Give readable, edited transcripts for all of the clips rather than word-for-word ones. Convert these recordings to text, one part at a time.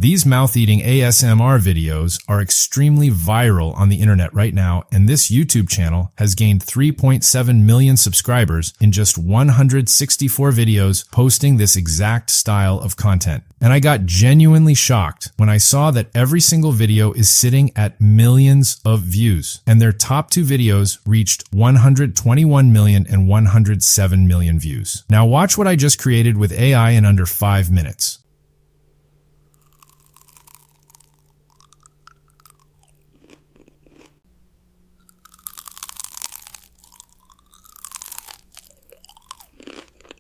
These mouth-eating ASMR videos are extremely viral on the internet right now, and this YouTube channel has gained 3.7 million subscribers in just 164 videos posting this exact style of content. And I got genuinely shocked when I saw that every single video is sitting at millions of views, and their top two videos reached 121 million and 107 million views. Now watch what I just created with AI in under 5 minutes.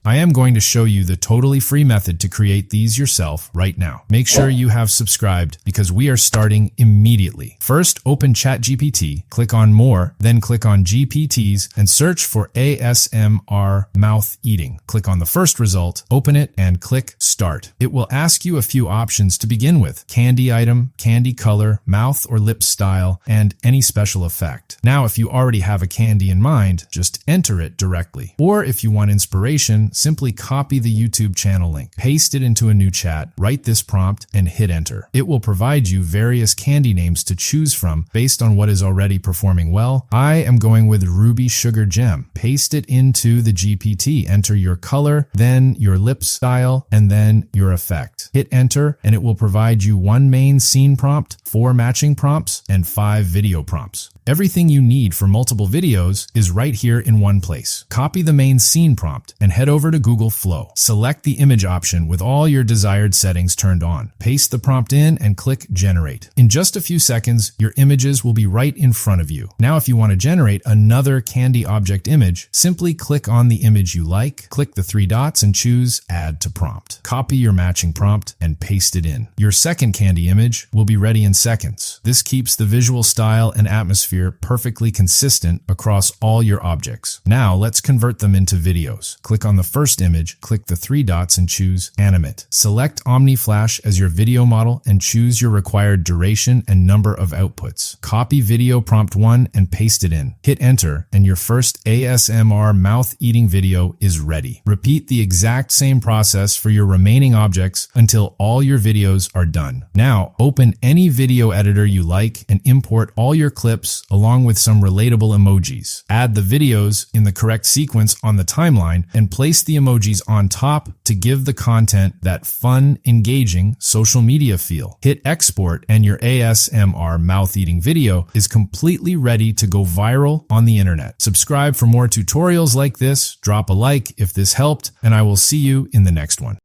I am going to show you the totally free method to create these yourself right now. Make sure you have subscribed because we are starting immediately. First, open ChatGPT, click on More, then click on GPTs and search for ASMR mouth eating. Click on the first result, open it, and click Start. It will ask you a few options to begin with: candy item, candy color, mouth or lip style, and any special effect. Now, if you already have a candy in mind, just enter it directly. Or if you want inspiration, simply copy the YouTube channel link, paste it into a new chat, write this prompt, and hit enter. It will provide you various candy names to choose from based on what is already performing well. I am going with Ruby Sugar Gem. Paste it into the GPT, enter your color, then your lip style, and then your effect. Hit enter, and it will provide you 1 main scene prompt, 4 matching prompts, and 5 video prompts. Everything you need for multiple videos is right here in one place. Copy the main scene prompt and head over to Google Flow. Select the image option with all your desired settings turned on. Paste the prompt in and click Generate. In just a few seconds, your images will be right in front of you. Now, if you want to generate another candy object image, simply click on the image you like, click the 3 dots and choose Add to Prompt. Copy your matching prompt and paste it in. Your second candy image will be ready in seconds. This keeps the visual style and atmosphere perfectly consistent across all your objects. Now let's convert them into videos. Click on the first image, click the 3 dots and choose Animate. Select OmniFlash as your video model and choose your required duration and number of outputs. Copy video prompt 1 and paste it in. Hit enter and your first ASMR mouth-eating video is ready. Repeat the exact same process for your remaining objects until all your videos are done. Now open any video editor you like and import all your clips along with some relatable emojis. Add the videos in the correct sequence on the timeline and place the emojis on top to give the content that fun, engaging social media feel. Hit export and your ASMR mouth-eating video is completely ready to go viral on the internet. Subscribe for more tutorials like this, drop a like if this helped, and I will see you in the next one.